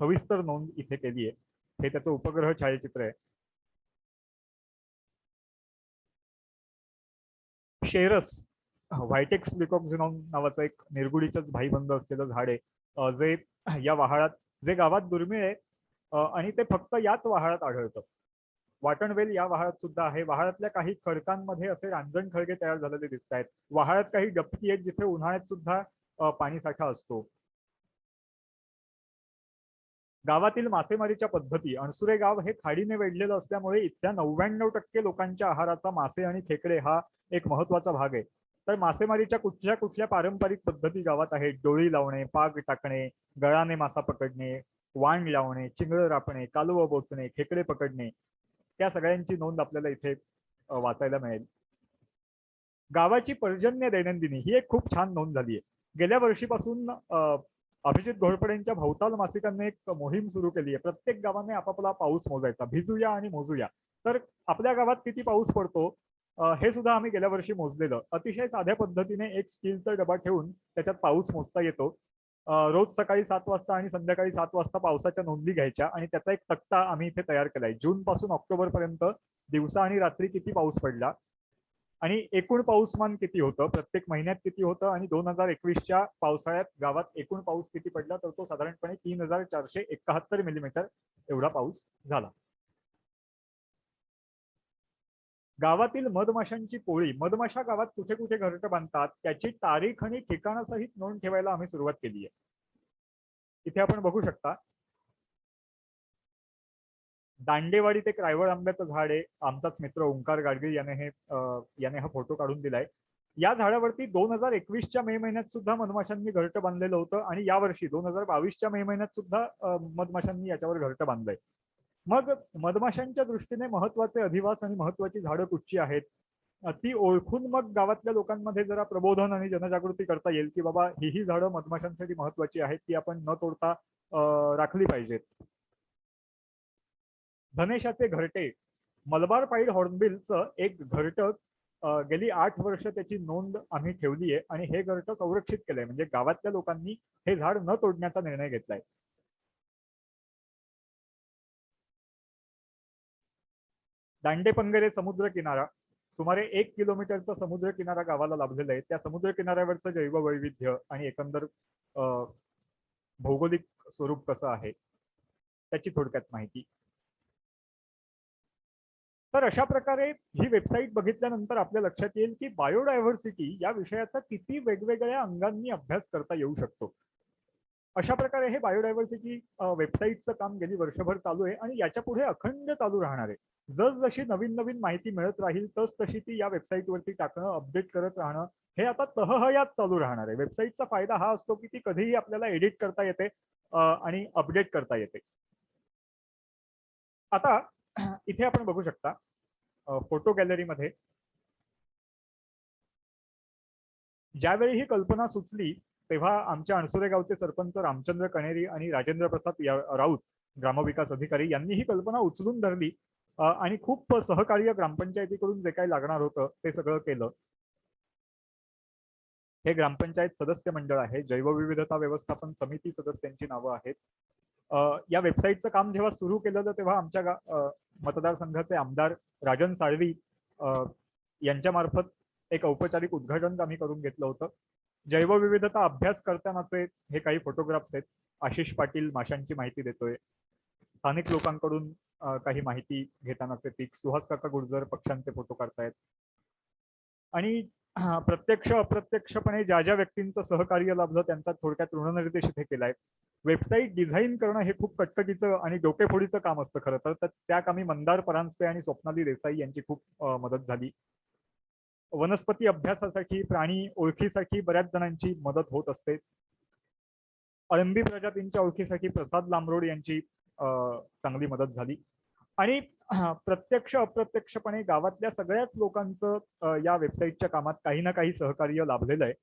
सविस्तर नोंद इथे केली आहे. हे त्याचं उपग्रह छायाचित्र आहे. शेरस व्हायटेक्स लिकॉक्झिनॉन नावाचं एक निरगुडीचंच भाईबंद असलेलं झाड आहे, जे या वहाळात, जे गावात दुर्मिळ आहे आणि ते फक्त याच वहाळात आढळतं. वाटणवेल या वहाळात सुद्धा आहे. वहाळातल्या काही खडकांमध्ये असे रांजण खळगे तयार झालेले दिसत आहेत. वहाळात काही डबकी आहेत जिथे उन्हाळ्यात सुद्धा पाणीसाठा असतो. गावातील मासेमारीच्या पद्धती. अणसुरे गाव हे खाडीने वेढलेलं असल्यामुळे इथल्या 99% लोकांच्या आहाराचा मासे आणि खेकडे हा एक महत्वाचा भाग आहे. तर मासेमारीच्या कुठल्या कुठल्या पारंपरिक पद्धती गावात आहेत. डोळी लावणे, पाग टाकणे, गळाने मासा पकडणे, वाण लावणे, चिंगळ रापणे, कालवं बोचणे, खेकडे पकडणे, त्या सगळ्यांची नोंद आपल्याला इथे वाचायला मिळेल. गावाची पर्जन्य दैनंदिनी ही एक खूप छान नोंद झाली आहे. गेल्या वर्षीपासून अभिजित घोरपडेंच्या भवताल मासिकांनी एक मोहीम सुरू केली आहे. प्रत्येक गावाने आपापला पाऊस मोजायचा, भिजूया आणि मोजूया. तर आपल्या गावात किती पाऊस पडतो हे सुद्धा आम्ही गेल्या वर्षी मोजलेलं. अतिशय साध्या पद्धतीने एक स्टीलचा डबा ठेवून त्याच्यात पाऊस मोजता येतो. रोज सकाळी 7 वाजता आणि संध्याकाळी 7 वाजता पावसाच्या नोंदी घ्यायच्या आणि त्याचा एक तक्ता आम्ही इथे तयार केलाय. जून पासून ऑक्टोबर पर्यंत दिवसा आणि रात्री किती पाऊस पडला आणि एकूण पाऊसमान किती होतं, प्रत्येक महिन्यात किती होतं आणि 2021च्या पावसाळ्यात गावात एकूण पाऊस किती पडला, तर तो साधारणपणे 3471 मिलीमीटर एवढा पाऊस झाला. गावातील मधमाशांची पोळी. मधमाशा गावात कुठे कुठे घरटं बांधतात त्याची तारीख आणि ठिकाणासहित नोंद ठेवायला आम्ही सुरुवात केली आहे. इथे आपण बघू शकता, दांडेवाडीत एक रायवळ आंब्याचं झाड आहे. आमचाच मित्र ओंकार गाडगीळ याने हा फोटो काढून दिलाय. या झाडावरती 2021च्या मे महिन्यात सुद्धा मधमाशांनी घरटं बांधलेलं होतं आणि यावर्षी 2022च्या मे महिन्यात सुद्धा मधमाशांनी याच्यावर घरटं बांधलंय. मग मधमाशांच्या दृष्टीने महत्वाचे अधिवास आणि महत्वाची झाडं कुठची आहेत ती ओळखून मग गावातल्या लोकांमध्ये जरा प्रबोधन आणि जनजागृती करता येईल की बाबा ही झाडं मधमाशांसाठी महत्वाची आहेत, ती आपण न तोडता राखली पाहिजेत. धनेशाचे घरटे. मलबार पाईड हॉर्नबिलचं एक घरटं गेली 8 वर्ष त्याची नोंद आम्ही ठेवली आहे आणि हे घरटं संरक्षित केलंय. म्हणजे गावातल्या लोकांनी हे झाड न तोडण्याचा निर्णय घेतलाय. दांडेपंगरे समुद्र किनारा. सुमारे 1 किलोमीटरचा समुद्र किनारा गावाला लाभलेला आहे. त्या समुद्र किनाऱ्यावरचं जैववैविध्य आणि एकंदर भौगोलिक स्वरूप कसं आहे त्याची थोडक्यात माहिती. तर अशा प्रकारे ही वेबसाईट बघितल्यानंतर आपल्या लक्षात येईल की बायोडायव्हर्सिटी या विषयाचा किती वेगवेगळ्या अंगांनी अभ्यास करता येऊ शकतो. अशा प्रकारे हे बायोडायव्हर्सिटी वेबसाईटचं काम गेली वर्षभर चालू आहे आणि याच्या पुढे अखंड चालू राहणार आहे. जसजशी नवीन नवीन माहिती मिळत राहील तस तशी ती या वेबसाईटवरती टाकणं, अपडेट करत राहणं हे आता तहहयात चालू राहणार आहे. वेबसाईटचा फायदा हा असतो की ती कधीही आपल्याला एडिट करता येते आणि अपडेट करता येते. आता इथे आपण बघू शकता फोटो गॅलरीमध्ये ज्यावेळी ही कल्पना सुचली तेव्हा आमच्या अणसुरे गावचे सरपंच रामचंद्र कणेरी आणि राजेंद्र प्रसाद राऊत ग्रामविकास अधिकारी यांनी ही कल्पना उचलून धरली आणि खूप सहकार्य ग्रामपंचायतीकडून जे काही लागणार होतं ते सगळं केलं. हे ग्रामपंचायत सदस्य मंडळ आहे. जैवविविधता व्यवस्थापन समिती सदस्यांची नावं आहेत. या वेबसाईटचं काम जेव्हा सुरू केलेलं तेव्हा आमच्या मतदारसंघाचे आमदार राजन साळवी यांच्या मार्फत एक औपचारिक उद्घाटन आम्ही करून घेतलं होतं. जैवविविधता अभ्यास करतानाचे हे काही फोटोग्राफ्स आहेत. आशिष पाटील माशांची माहिती देतोय. स्थानिक लोकांकडून काही माहिती घेतानाचे पिक. सुहास काका गुर्जर पक्ष्यांचे फोटो काढतायत आणि प्रत्यक्ष अप्रत्यक्षपणे ज्या ज्या व्यक्तींचं सहकार्य लाभलं त्यांचा थोडक्यात ऋणनिर्देश इथे केलाय. वेबसाईट डिझाईन करणं हे खूप कटकटीचं आणि डोकेफोडीचं काम असतं खरं तर. त्या कामी मंदार परांजपे आणि स्वप्नाली देसाई यांची खूप मदत झाली. वनस्पती अभ्यासासाठी, प्राणी ओळखीसाठी बऱ्याच जणांची मदत होत असते. अळंबी प्रजातींच्या ओळखीसाठी प्रसाद लांबरोड यांची चांगली मदत झाली आणि प्रत्यक्ष अप्रत्यक्षपणे गावातल्या सगळ्याच लोकांचं या वेबसाईटच्या कामात काही ना काही सहकार्य लाभलेलं आहे.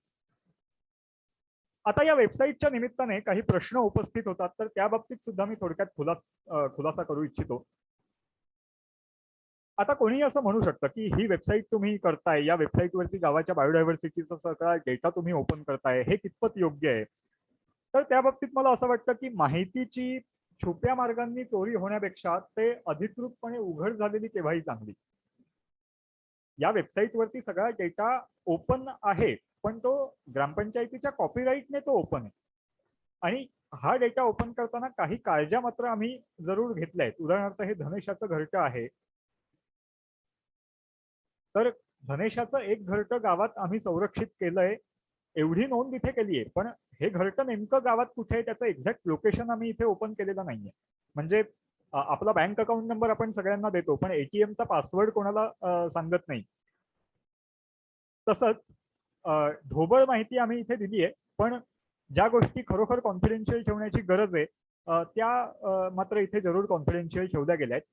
आता या वेबसाईटच्या निमित्ताने काही प्रश्न उपस्थित होतात तर त्या बाबतीत सुद्धा मी थोडक्यात खुलासा करू इच्छितो. आता कोणी असं म्हणू शकतं की ही वेबसाईट तुम्ही करताय, या वेबसाईटवरती गावाच्या बायोडायव्हर्सिटीचा सगळा डेटा तुम्ही ओपन करताय, हे कितपत योग्य आहे. तर त्या बाबतीत मला असं वाटतं की माहितीची छुप्या मार्गांनी चोरी होण्यापेक्षा ते अधिकृतपणे उघड झालेली केव्हाही चांगली. या वेबसाईटवरती सगळा डेटा ओपन आहे, पण तो ग्रामपंचायतीच्या कॉपीराईटने तो ओपन आहे. आणि हा डेटा ओपन करताना काही काळज्या मात्र आम्ही जरूर घेतल्या आहेत. उदाहरणार्थ हे धनेशाचं घरटं आहे, तर धनेशाचं एक घरटं गावात आम्ही संरक्षित केलंय, एवढी नोंद इथे केली आहे. पण हे घरटं नेमकं गावात कुठे आहे त्याचं एक्झॅक्ट लोकेशन आम्ही इथे ओपन केलेलं नाहीये. म्हणजे आपला बँक अकाउंट नंबर आपण सगळ्यांना देतो, पण एटीएमचा पासवर्ड कोणाला सांगत नाही. तसंच ढोबळ माहिती आम्ही इथे दिली आहे, पण ज्या गोष्टी खरोखर कॉन्फिडेन्शियल ठेवण्याची गरज आहे त्या मात्र इथे जरूर कॉन्फिडेन्शियल ठेवल्या गेल्या आहेत.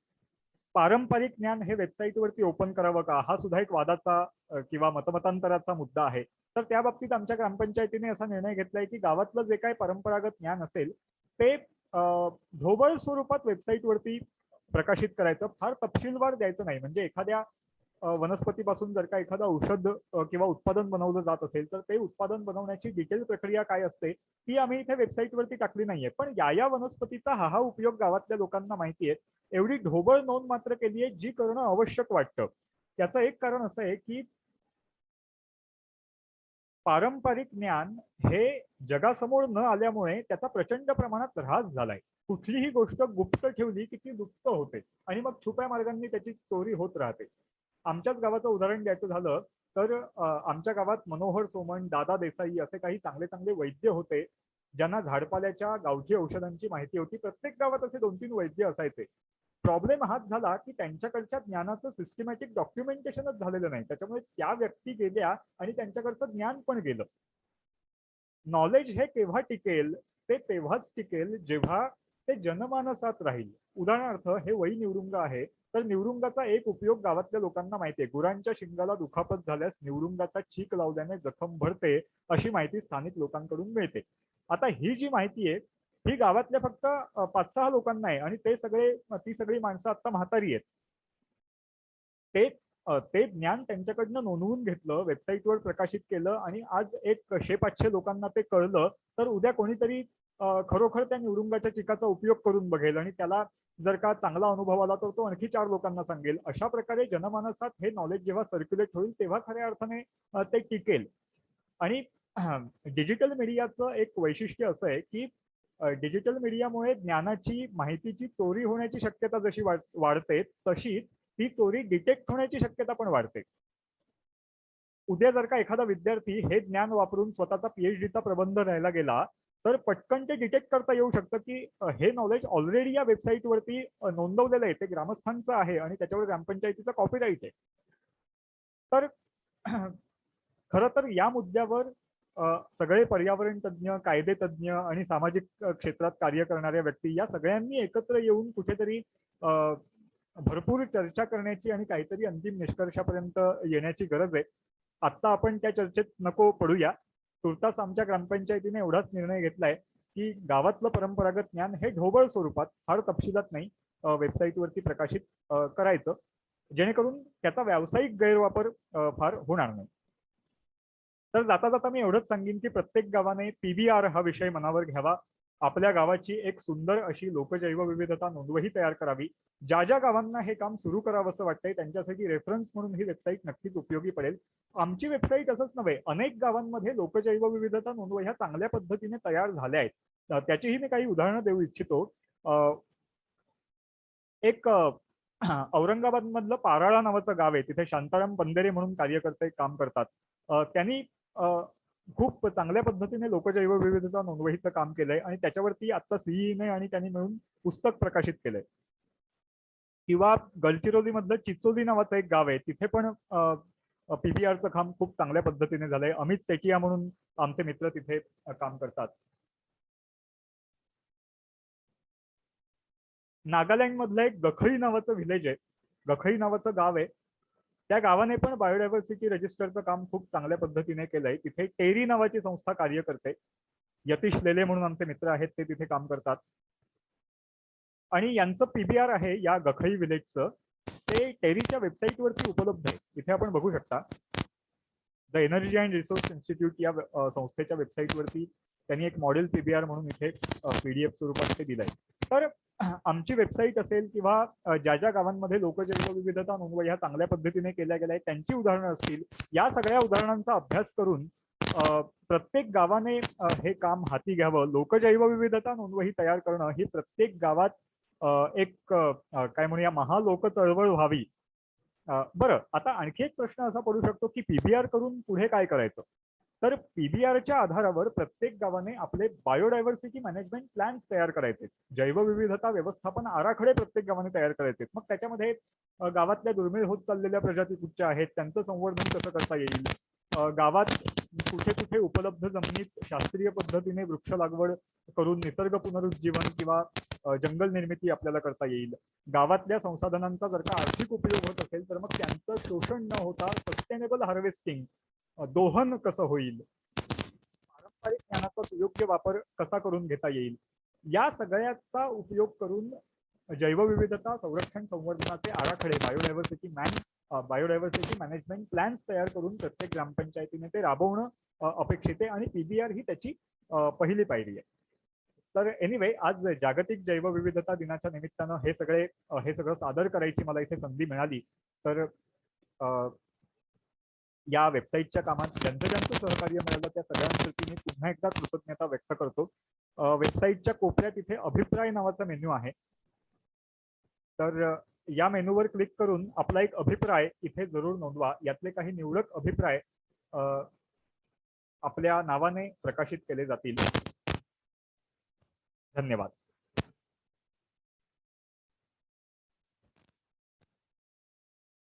पारंपरिक ज्ञान हे वेबसाईटवरती ओपन करावं का, हा सुद्धा एक वादाचा किंवा मतमतांतराचा मुद्दा आहे. तर त्या बाबतीत आमच्या ग्रामपंचायतीने असा निर्णय घेतलाय की गावातलं जे काही परंपरागत ज्ञान असेल ते ढोबळ स्वरूपात वेबसाईटवरती प्रकाशित करायचं, फार तपशीलवार द्यायचं नाही. म्हणजे एखाद्या वनस्पतीपासून जर का एखादा औषध किंवा उत्पादन बनवलं जात असेल तर ते उत्पादन बनवण्याची डिटेल प्रक्रिया काय असते ती आम्ही इथे वेबसाईटवरती टाकली नाहीये. पण या वनस्पतीचा हा उपयोग गावातल्या लोकांना माहिती आहे, एवढी ढोबळ नोंद मात्र केली आहे, जी करणं आवश्यक वाटतं. त्याचं एक कारण असं आहे की पारंपरिक ज्ञान हे जगासमोर न आल्यामुळे त्याचा प्रचंड प्रमाणात ऱ्हास झालाय. कुठलीही गोष्ट गुप्त ठेवली की ती लुप्त होते आणि मग छुप्या मार्गांनी त्याची चोरी होत राहते. आमच्याच गावाचं उदाहरण द्यायचं झालं तर आमच्या गावात मनोहर सोमण, दादा देसाई असे काही चांगले चांगले वैद्य होते, ज्यांना झाडपाल्याच्या गावठी औषधांची माहिती होती. प्रत्येक गावात असे 2-3 वैद्य असायचे. प्रॉब्लेम हाच झाला की त्यांच्याकडच्या ज्ञानाचं सिस्टमॅटिक डॉक्युमेंटेशनच झालेलं नाही. त्याच्यामुळे त्या व्यक्ती गेल्या आणि त्यांच्याकडचं ज्ञान पण गेलं. नॉलेज हे केव्हा टिकेल, ते तेव्हाच टिकेल जेव्हा ते जनमानसात राहील. उदाहरणार्थ हे वही निवडुंग आहे, तर निवडुंगाचा एक उपयोग गावातल्या लोकांना माहिती आहे. गुरांच्या शिंगाला दुखापत झाल्यास निवडुंगाचा चीक लावल्याने जखम भरते, अशी माहिती स्थानिक लोकांकडून मिळते. आता ही जी माहिती आहे ही गावातल्या फक्त 5-6 लोकांना आहे आणि ती सगळी माणसं आता म्हातारी आहेत. ते ज्ञान त्यांच्याकडनं नोंदवून घेतलं, वेबसाईटवर प्रकाशित केलं आणि आज एक 100-500 लोकांना ते कळलं, तर उद्या कोणीतरी खरोखर त्या निवडुंगाच्या चिकाचा उपयोग करून बघेल आणि त्याला जर का चांगला अनुभव आला तर तो आणखी 4 लोकांना सांगेल. अशा प्रकारे जनमानसात हे नॉलेज जेव्हा सर्क्युलेट होईल तेव्हा खऱ्या अर्थाने ते टिकेल. आणि डिजिटल मीडियाचं एक वैशिष्ट्य असं आहे की डिजिटल मीडियामुळे ज्ञानाची, माहितीची चोरी होण्याची शक्यता जशी वाढते, तशीच ती चोरी डिटेक्ट होण्याची शक्यता पण वाढते. उद्या जर का एखादा विद्यार्थी हे ज्ञान वापरून स्वतःचा पीएचडीचा प्रबंध लिहायला गेला तर पटकन ते डिटेक्ट करता येऊ शकतं की हे नॉलेज ऑलरेडी या वेबसाईटवरती नोंदवलेलं आहे, ते ग्रामस्थांचं आहे आणि त्याच्यावर ग्रामपंचायतीचा कॉपीराईट आहे. तर खरं तर या मुद्द्यावर सगळे पर्यावरण तज्ज्ञ, कायदे तज्ज्ञ आणि सामाजिक क्षेत्रात कार्य करणाऱ्या व्यक्ती या सगळ्यांनी एकत्र येऊन कुठेतरी भरपूर चर्चा करण्याची आणि काहीतरी अंतिम निष्कर्षापर्यंत येण्याची गरज आहे. आत्ता आपण त्या चर्चेत नको पडूया. तुर्तास आमच्या ग्रामपंचायतीने एवढाच निर्णय घेतलाय की गावातलं परंपरागत ज्ञान हे ढोबळ स्वरूपात, फार तपशिलात नाही, वेबसाईटवरती प्रकाशित करायचं, जेणेकरून त्याचा व्यावसायिक गैरवापर फार होणार नाही. तर जाता जाता मी एवढंच सांगेन की प्रत्येक गावाने पीबीआर हा विषय मनावर घ्यावा. आपल्या गावाची एक सुंदर अशी लोकजैवविविधता नोंदवही तयार करावी. ज्या ज्या गावांना हे काम सुरू करावं असं वाटतंय त्यांच्यासाठी रेफरन्स म्हणून ही वेबसाईट नक्कीच उपयोगी पडेल. आमची वेबसाईट असंच नव्हे, अनेक गावांमध्ये लोकजैवविविधता नोंदवह्या चांगल्या पद्धतीने तयार झाल्या आहेत. त्याचीही मी काही उदाहरणं देऊ इच्छितो. एक औरंगाबाद मधलं पाराळा नावाचं गाव आहे, तिथे शांताराम बंदेरे म्हणून कार्यकर्ते काम करतात. त्यांनी खूप चांगल्या पद्धतीने लोकजैवविविधता नोंदवहीचं काम केलंय आणि त्याच्यावरती आता सीईने आणि त्यांनी मिळून पुस्तक प्रकाशित केलंय. किंवा गडचिरोली मधलं चिचोली नावाचं एक गाव आहे, तिथे पण पीबीआरचं काम खूप चांगल्या पद्धतीने झालंय. अमित टेकिया म्हणून आमचे मित्र तिथे काम करतात. नागालँड मधलं एक गखळी नावाचं विलेज आहे, गखळी नावाचं गाव आहे, त्या गावाने पण बायोडायव्हर्सिटी रजिस्टरचं काम खूप चांगल्या पद्धतीने केलंय. तिथे टेरी नावाची संस्था कार्य करते. यतीश लेले म्हणून आमचे मित्र आहेत, ते तिथे काम करतात आणि यांचं पीबीआर आहे या गखळी विलेजचं, ते टेरीच्या वेबसाईटवरती उपलब्ध आहे. इथे आपण बघू शकता. The energy and resource institute या संस्थेच्या वेबसाईटवरती त्यांनी एक मॉडेल पीबीआर म्हणून इथे PDF स्वरूपात ते दिलंय. तर आमची वेबसाईट असेल किंवा ज्या ज्या गावांमध्ये लोकजैवविविधता नोंदवही ह्या चांगल्या पद्धतीने केल्या गेल्या आहेत त्यांची उदाहरणं असतील, या सगळ्या उदाहरणांचा अभ्यास करून प्रत्येक गावाने हे काम हाती घ्यावं. लोकजैवविविधता नोंदवही तयार करणं ही प्रत्येक गावात एक काय म्हणूया महालोक चळवळ व्हावी. बरं, आता आणखी एक प्रश्न असा पडू शकतो की पीबीआर करून पुढे काय करायचं. तर पीबीआरच्या आधारावर प्रत्येक गावाने आपले बायोडायव्हर्सिटी मॅनेजमेंट प्लॅन्स तयार करायचे. जैवविविधता व्यवस्थापन आराखडे प्रत्येक गावाने तयार करायचे. मग त्याच्यामध्ये गावातल्या दुर्मिळ होत चाललेल्या प्रजाती कुठच्या आहेत, त्यांचं संवर्धन कसं करता येईल, गावात कुठे कुठे उपलब्ध जमिनीत शास्त्रीय पद्धतीने वृक्ष लागवड करून निसर्ग पुनरुज्जीवन किंवा जंगल निर्मिती आपल्याला करता येईल. गावातल्या संसाधनांचा जर का आर्थिक उपयोग होत असेल तर मग त्यांचं शोषण न होता सस्टेनेबल हार्वेस्टिंग दोहन कसं होईल, पारंपरिक ज्ञानाचा सुयोग्य वापर कसा करून घेता येईल, या सगळ्याचा उपयोग करून जैवविविधता संरक्षण संवर्धनाचे आराखडे बायोडायव्हर्सिटी मॅनेजमेंट प्लॅन्स तयार करून प्रत्येक ग्रामपंचायतीने ते राबवणं अपेक्षित आहे आणि पीबीआर ही त्याची पहिली पायरी आहे. तर एनिवे, आज जागतिक जैवविविधता दिनाच्या निमित्तानं हे सगळं सादर करायची मला इथे संधी मिळाली. तर या वेबसाईटच्या कामात ज्यांचं सहकार्य मिळालं त्या सगळ्यांसाठी मी पुन्हा एकदा कृतज्ञता व्यक्त करतो. वेबसाईटच्या कोपऱ्यात इथे अभिप्राय नावाचा मेन्यू आहे. तर या मेनूवर क्लिक करून आपला एक अभिप्राय इथे जरूर नोंदवा. यातले काही निवडक अभिप्राय आपल्या नावाने प्रकाशित केले जातील. धन्यवाद.